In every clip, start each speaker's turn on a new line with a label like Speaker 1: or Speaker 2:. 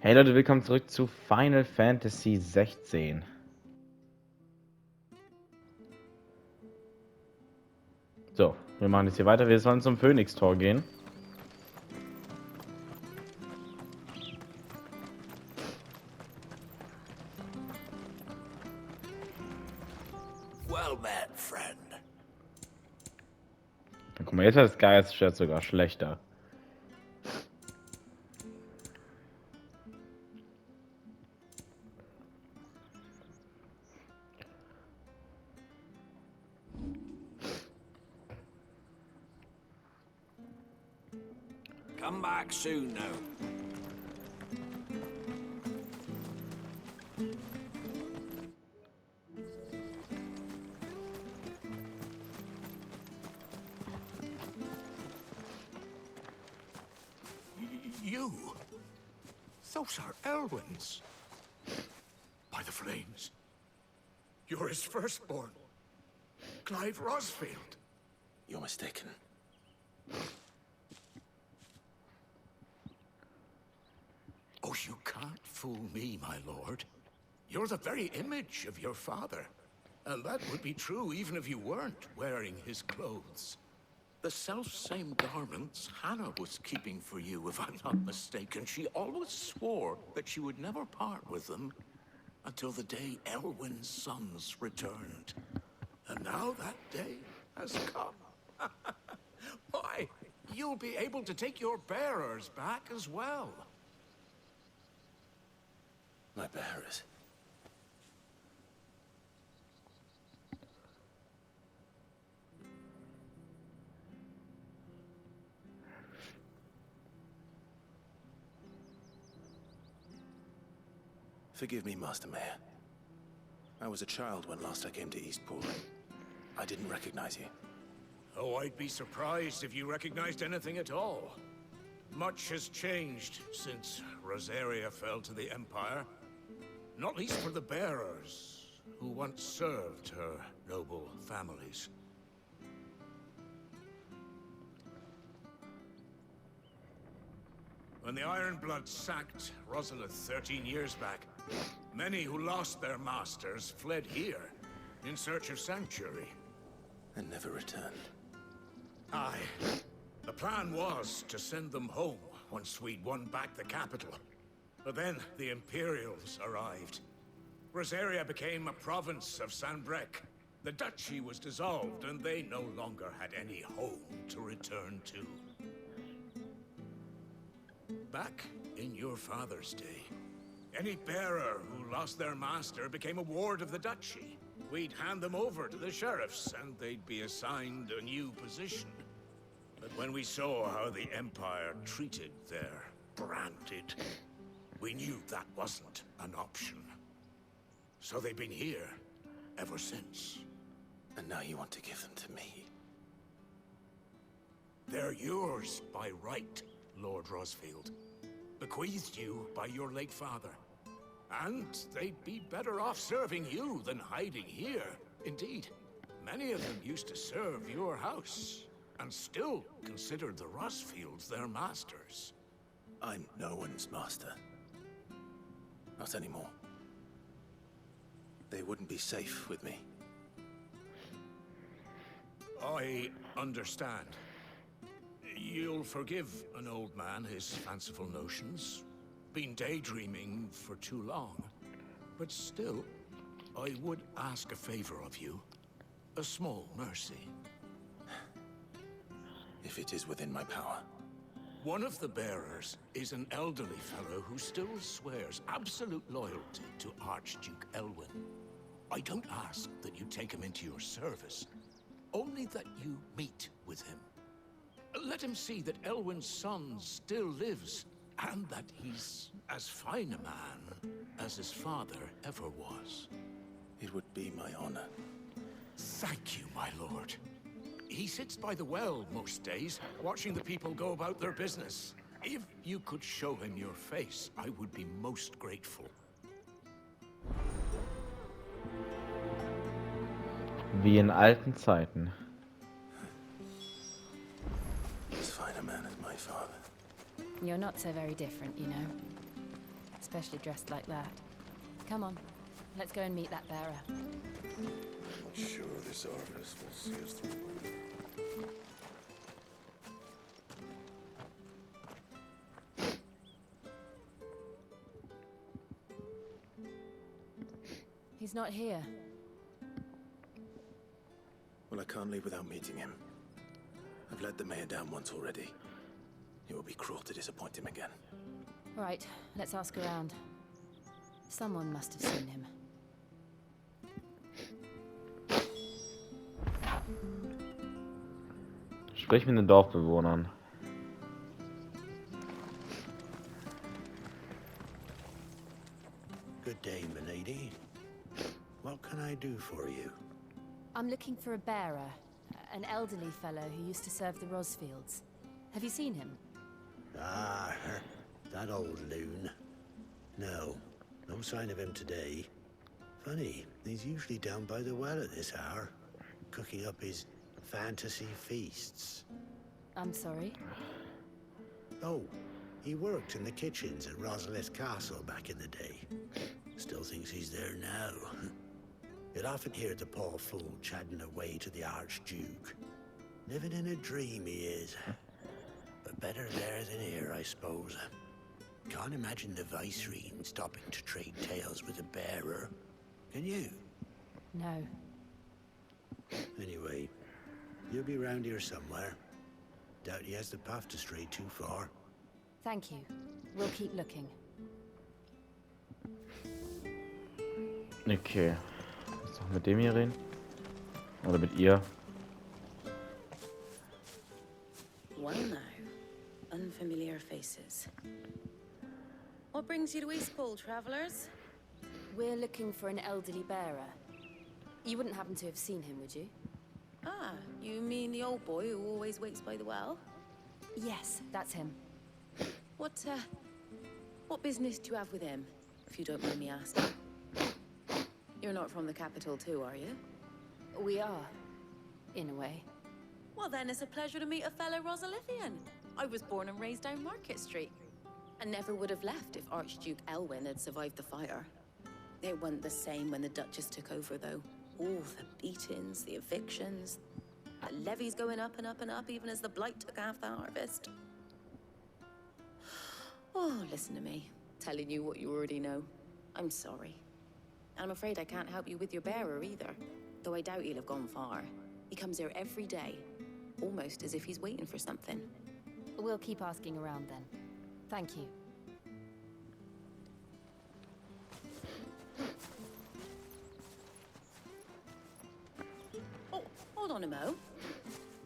Speaker 1: Hey Leute, willkommen zurück zu Final Fantasy 16. So, wir machen jetzt hier weiter. Wir sollen zum Phönix-Tor gehen.
Speaker 2: Well met, friend.
Speaker 1: Guck mal, jetzt hat das Geistschwert sogar schlechter.
Speaker 2: Come back soon now. You? Those are Elwyn's. By the flames. You're his firstborn. Clive Rosfield.
Speaker 3: You're mistaken.
Speaker 2: Oh, you can't fool me, my lord. You're the very image of your father. And that would be true even if you weren't wearing his clothes. The self-same garments Hannah was keeping for you, if I'm not mistaken. She always swore that she would never part with them until the day Elwyn's sons returned. And now that day has come. Why, you'll be able to take your bearers back as well.
Speaker 3: My bearers. Forgive me, Master Mayor. I was a child when last I came to Eastport. I didn't recognize you.
Speaker 2: Oh, I'd be surprised if you recognized anything at all. Much has changed since Rosaria fell to the Empire. Not least for the bearers, who once served her noble families. When the Ironbloods sacked Rosalith 13 years back, many who lost their masters fled here in search of sanctuary.
Speaker 3: And never returned.
Speaker 2: Aye. The plan was to send them home once we'd won back the capital. But then the Imperials arrived. Rosaria became a province of Sanbreque. The duchy was dissolved, and they no longer had any home to return to. Back in your father's day, any bearer who lost their master became a ward of the duchy. We'd hand them over to the sheriffs, and they'd be assigned a new position. But when we saw how the Empire treated their branded, we knew that wasn't an option. So they've been here ever since.
Speaker 3: And now you want to give them to me.
Speaker 2: They're yours by right, Lord Rosfield. Bequeathed you by your late father. And they'd be better off serving you than hiding here. Indeed, many of them used to serve your house, and still considered the Rosfields their masters.
Speaker 3: I'm no one's master. Not anymore. They wouldn't be safe with me.
Speaker 2: I understand. You'll forgive an old man his fanciful notions. Been daydreaming for too long. But still, I would ask a favor of you. A small mercy.
Speaker 3: If it is within my power.
Speaker 2: One of the bearers is an elderly fellow who still swears absolute loyalty to Archduke Elwyn. I don't ask that you take him into your service, only that you meet with him. Let him see that Elwyn's son still lives, and that he's as fine a man as his father ever was.
Speaker 3: It would be my honor.
Speaker 2: Thank you, my lord. He sits by the well most days, watching the people go about their business. If you could show him your face, I would be most grateful.
Speaker 1: Wie in alten Zeiten.
Speaker 3: As fine a man as my father.
Speaker 4: You're not so very different, you know. especially dressed like that. Come on, let's go and meet that bearer.
Speaker 5: Not sure this orifice will see us through.
Speaker 4: He's not here.
Speaker 3: Well, I can't leave without meeting him. I've let the mayor down once already. It would be cruel to disappoint him again.
Speaker 4: Right, let's ask around. Someone must have seen him.
Speaker 1: Sprich mit den Dorfbewohnern.
Speaker 6: Good day, milady. What can I do for you?
Speaker 4: I'm looking for a bearer, an elderly fellow who used to serve the Rosfields. Have you seen him?
Speaker 6: Ah, that old loon. No, no sign of him today. Funny, he's usually down by the well at this hour, cooking up his fantasy feasts.
Speaker 4: I'm sorry?
Speaker 6: Oh, he worked in the kitchens at Rosalith Castle back in the day. Still thinks he's there now. You'd often hear the poor fool chatting away to the Archduke. Living in a dream he is. But better there than here, I suppose. Can't imagine the Vicereine stopping to trade tales with a bearer. Can you?
Speaker 4: No.
Speaker 6: Anyway, he'll be round here somewhere. Doubt he has the path to stray too far.
Speaker 4: Thank you. We'll keep looking.
Speaker 1: Okay. Jetzt noch mit dem hier reden. Oder mit ihr.
Speaker 7: Well now, unfamiliar faces. What brings you to Eastpool, travelers?
Speaker 4: We're looking for an elderly bearer. You wouldn't happen to have seen him, would you?
Speaker 7: Ah, you mean the old boy who always waits by the well?
Speaker 4: Yes, that's him.
Speaker 7: What business do you have with him, if you don't mind me asking? You're not from the capital too, are you?
Speaker 4: We are, in a way.
Speaker 7: Well then, it's a pleasure to meet a fellow Rosalithian. I was born and raised down Market Street. And never would have left if Archduke Elwyn had survived the fire. It wasn't the same when the Duchess took over, though. All the beatings, the evictions, the levies going up and up and up, even as the blight took half the harvest. Oh, listen to me, telling you what you already know. I'm sorry. And I'm afraid I can't help you with your bearer either, though I doubt he'll have gone far. He comes here every day, almost as if he's waiting for something.
Speaker 4: We'll keep asking around then. Thank you.
Speaker 7: Oh, hold on a mo.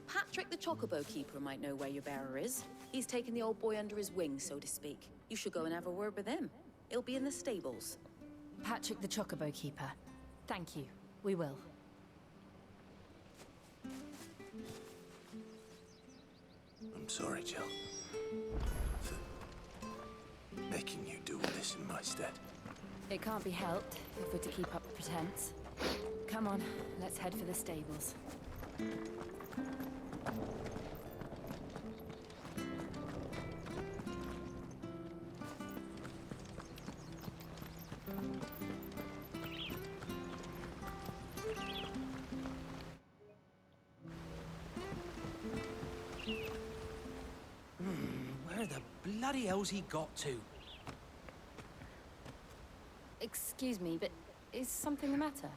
Speaker 7: Patrick the Chocobo Keeper might know where your bearer is. He's taken the old boy under his wing, so to speak. You should go and have a word with him. He'll be in the stables.
Speaker 4: Patrick the Chocobo Keeper. Thank you. We will.
Speaker 3: I'm sorry, Jill. For making you do all this in my stead.
Speaker 4: It can't be helped if we're to keep up the pretense. Come on, let's head for the stables.
Speaker 8: Where the bloody hell's he got to?
Speaker 4: Excuse me, but is something the matter?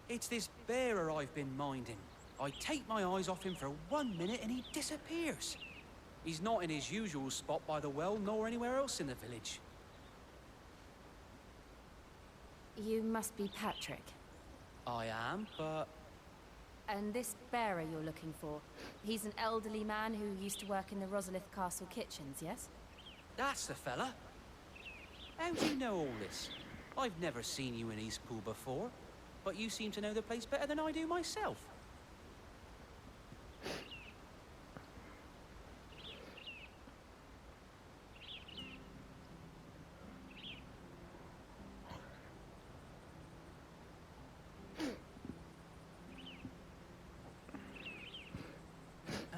Speaker 8: It's this bearer I've been minding. I take my eyes off him for 1 minute and he disappears. He's not in his usual spot by the well, nor anywhere else in the village.
Speaker 4: You must be Patrick.
Speaker 8: I am, but
Speaker 4: And this bearer you're looking for, he's an elderly man who used to work in the Rosalith Castle kitchens, yes?
Speaker 8: that's the fella. How do you know all this? I've never seen you in Eastpool before, but you seem to know the place better than I do myself.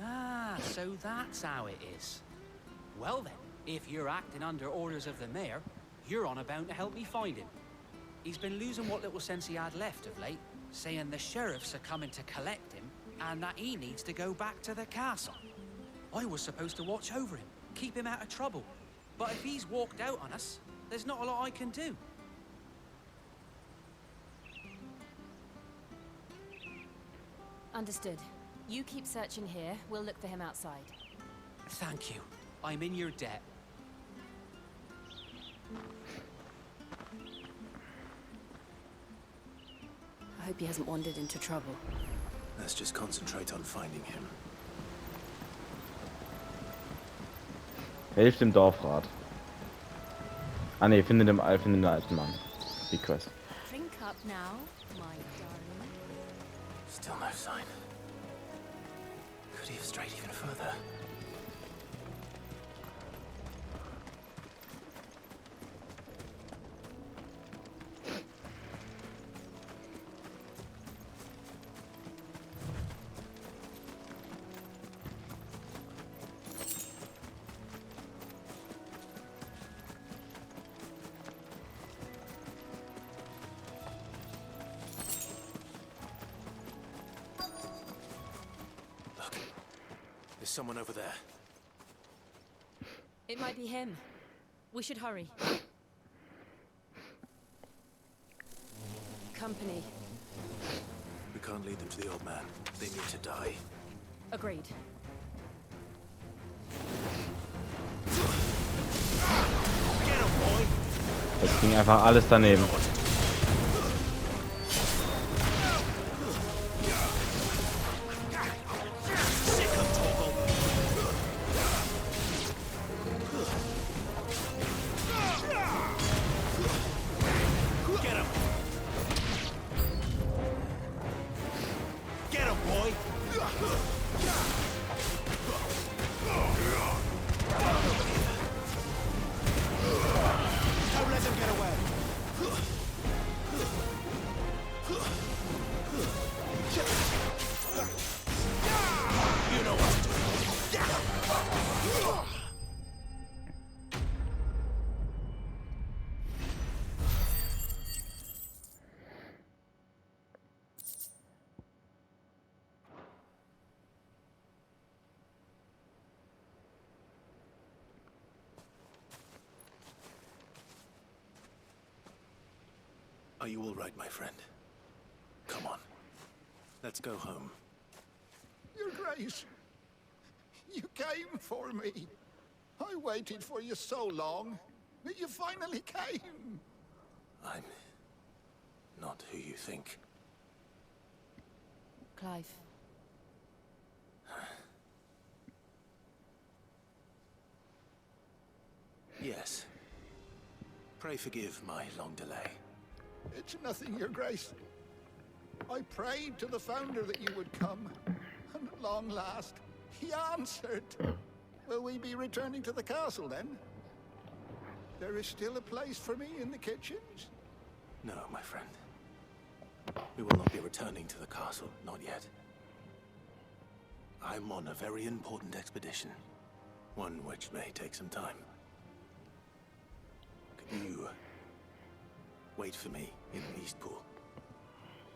Speaker 8: Ah, so that's how it is. Well then, If you're acting under orders of the mayor, you're on about to help me find him. He's been losing what little sense he had left of late, saying the sheriffs are coming to collect him, and that he needs to go back to the castle. I was supposed to watch over him, keep him out of trouble. But if he's walked out on us, there's not a lot I can do.
Speaker 4: Understood. You keep searching here, we'll look for him outside.
Speaker 8: Thank you. I'm in your debt.
Speaker 4: I hope he hasn't wandered into trouble.
Speaker 3: Let's just concentrate on finding him.
Speaker 1: Helft dem Dorfrat. Ah ne, finde den alten Mann. Die Quest.
Speaker 4: Drink up now, my darling.
Speaker 3: Still no sign. Could he have strayed even further? There's someone over there.
Speaker 4: It might be him. We should hurry. Company.
Speaker 3: We can't lead them to the old man. They need to die.
Speaker 4: Agreed.
Speaker 1: Das ging einfach alles daneben.
Speaker 3: Are you all right, my friend? Come on. Let's go home.
Speaker 2: Your Grace, you came for me. I waited for you so long, but you finally came.
Speaker 3: I'm not who you think.
Speaker 4: Clive.
Speaker 3: Yes. Pray forgive my long delay.
Speaker 2: It's nothing, Your Grace. I prayed to the Founder that you would come, and at long last, he answered. Will we be returning to the castle, then? There is still a place for me in the kitchens?
Speaker 3: No, my friend. We will not be returning to the castle, not yet. I'm on a very important expedition. One which may take some time. Could you wait for me in Eastpool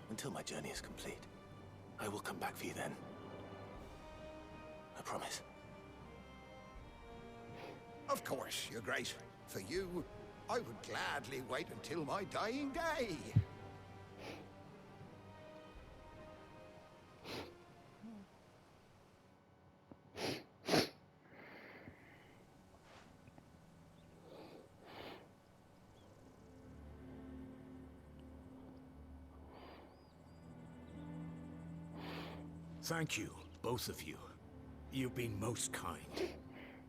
Speaker 3: until my journey is complete? I will come back for you then. I promise.
Speaker 2: Of course, Your Grace. For you, I would gladly wait until my dying day.
Speaker 9: Thank you, both of you. You've been most kind.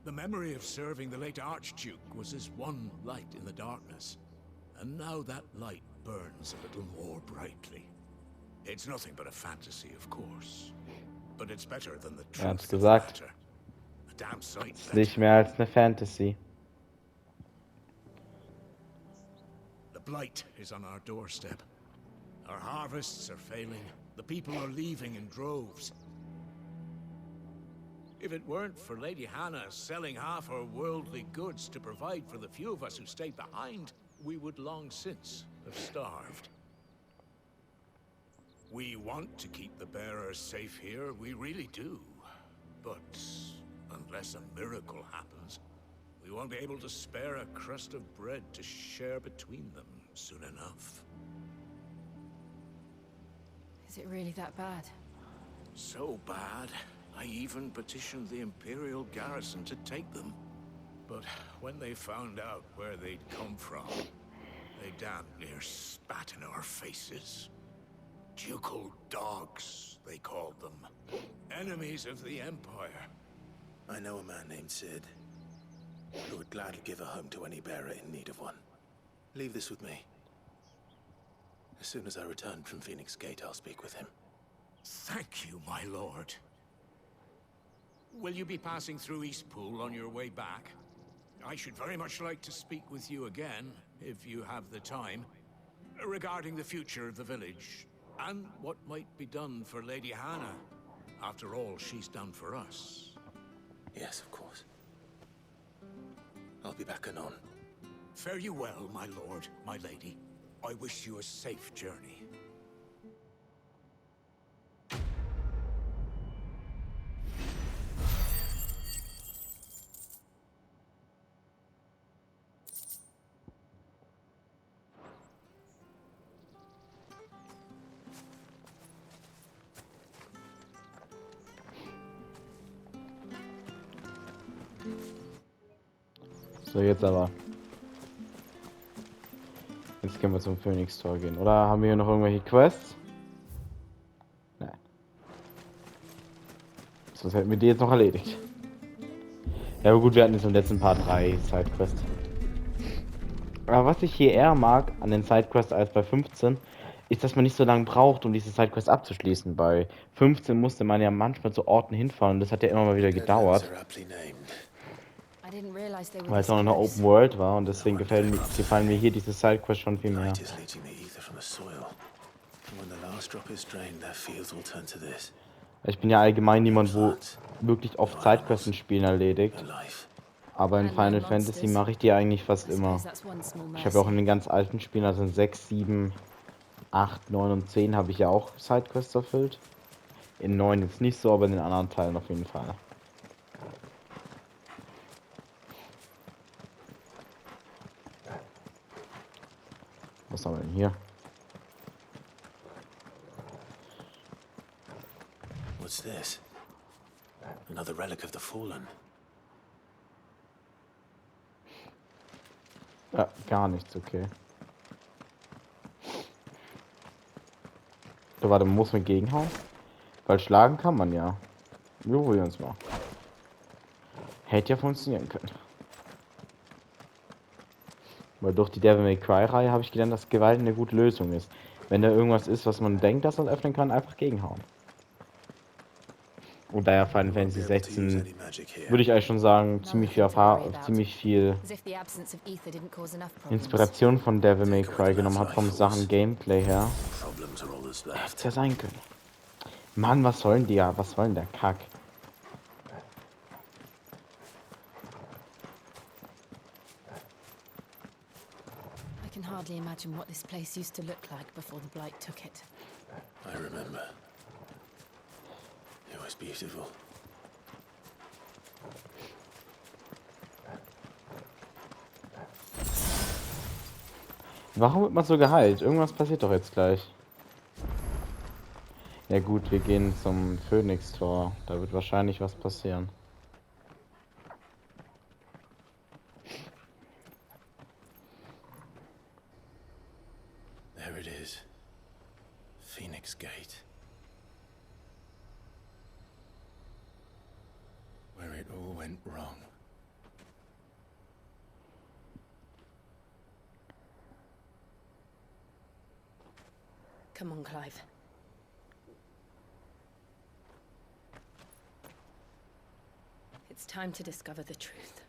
Speaker 9: The memory of serving the late Archduke was as one light in the darkness, and now that light burns a little more brightly. It's nothing but a fantasy, of course, but it's better than the truth of the
Speaker 1: gesagt.
Speaker 9: matter. A damn sight
Speaker 1: Ist
Speaker 9: better.
Speaker 1: nicht mehr als eine Fantasy.
Speaker 9: The blight is on our doorstep. Our harvests are failing. The people are leaving in droves. If it weren't for Lady Hannah selling half her worldly goods to provide for the few of us who stayed behind, we would long since have starved. We want to keep the bearers safe here, we really do. But unless a miracle happens, we won't be able to spare a crust of bread to share between them soon enough.
Speaker 4: Is it really that bad?
Speaker 9: So bad, I even petitioned the Imperial garrison to take them. But when they found out where they'd come from, they damn near spat in our faces. Ducal dogs, they called them. Enemies of the Empire.
Speaker 3: I know a man named Sid, who would gladly give a home to any bearer in need of one. Leave this with me. As soon as I return from Phoenix Gate, I'll speak with him.
Speaker 9: Thank you, my lord. Will you be passing through Eastpool on your way back? I should very much like to speak with you again, if you have the time, regarding the future of the village, and what might be done for Lady Hannah, after all she's done for us.
Speaker 3: Yes, of course. I'll be back anon.
Speaker 9: Fare you well, my lord, my lady. I wish you a safe journey.
Speaker 1: So, jetzt aber. Jetzt können wir zum Phoenix-Tor gehen. Oder haben wir hier noch irgendwelche Quests? Nein. Sonst hätten wir die jetzt noch erledigt. Ja, aber gut, wir hatten jetzt im letzten Part 3 Sidequests. Aber was ich hier eher mag an den Sidequests als bei 15, ist, dass man nicht so lange braucht, um diese Sidequests abzuschließen. Bei 15 musste man ja manchmal zu Orten hinfahren und das hat ja immer mal wieder gedauert. Weil es auch noch eine Open World war und deswegen gefallen mir hier diese Sidequests schon viel mehr. Ich bin ja allgemein niemand, wo wirklich oft Sidequests in Spielen erledigt. Aber in Final Fantasy mache ich die eigentlich fast immer. Ich habe ja auch in den ganz alten Spielen, also in 6, 7, 8, 9 und 10 habe ich ja auch Sidequests erfüllt. In 9 jetzt nicht so, aber in den anderen Teilen auf jeden Fall. Was haben wir denn hier?
Speaker 3: What's this? Another relic of the fallen.
Speaker 1: Ja, gar nichts, okay. So, warte, muss man gegenhauen? Weil schlagen kann man ja. Wir probieren uns mal. Hätte ja funktionieren können. Weil durch die Devil May Cry Reihe habe ich gelernt, dass Gewalt eine gute Lösung ist. Wenn da irgendwas ist, was man denkt, dass man öffnen kann, einfach gegenhauen. Und daher Final Fantasy 16 würde ich eigentlich schon sagen, ziemlich viel Inspiration von Devil May Cry genommen hat, vom Sachen Gameplay her. Hätte es ja sein können. Mann, was sollen die ja? Was soll denn der Kack?
Speaker 4: I can hardly imagine what this place used to look like before the Blight took it.
Speaker 3: I remember. It was beautiful.
Speaker 1: Warum wird man so geheilt? Irgendwas passiert doch jetzt gleich. Ja gut, wir gehen zum Phoenix-Tor. Da wird wahrscheinlich was passieren.
Speaker 3: There it is. Phoenix Gate. Where it all went wrong.
Speaker 7: Come on, Clive. It's time to discover the truth.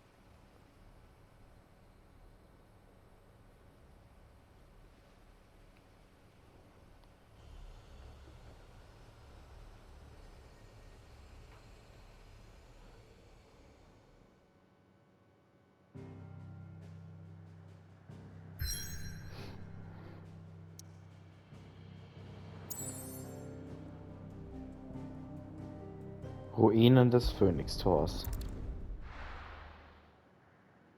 Speaker 1: Ruinen des Phönix-Tors.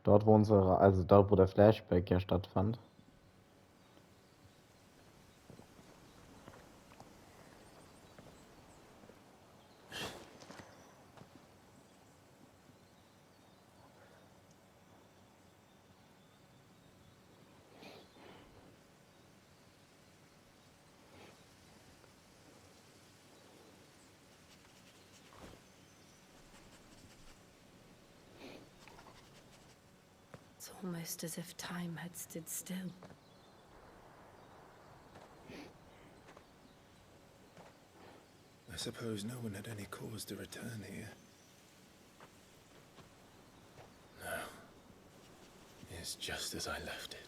Speaker 1: Dort, wo dort, wo der Flashback ja stattfand.
Speaker 4: It's almost as if time had stood still.
Speaker 3: I suppose no one had any cause to return here. No. It's just as I left it.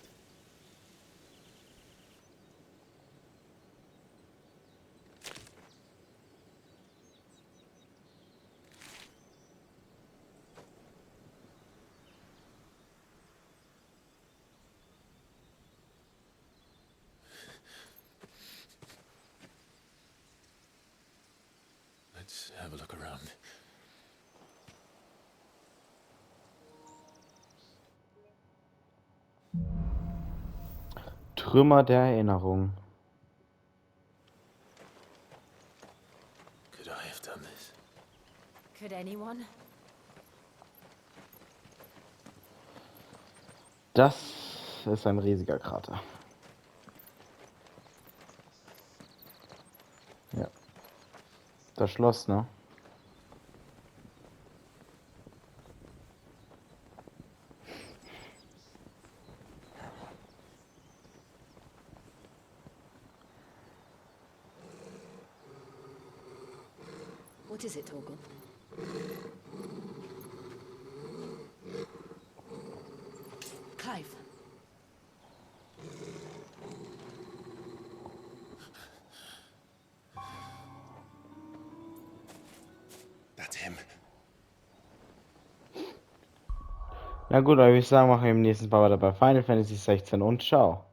Speaker 3: Let's have a look around.
Speaker 1: Trümmer der Erinnerung.
Speaker 3: Could I have done this?
Speaker 4: Could anyone?
Speaker 1: Das ist ein riesiger Krater. Ja. Das Schloss, ne?
Speaker 4: What is it, Torgal? Clive.
Speaker 3: That's him.
Speaker 1: Na gut, aber ich würde sagen, machen wir im nächsten Mal weiter bei Final Fantasy 16 und ciao.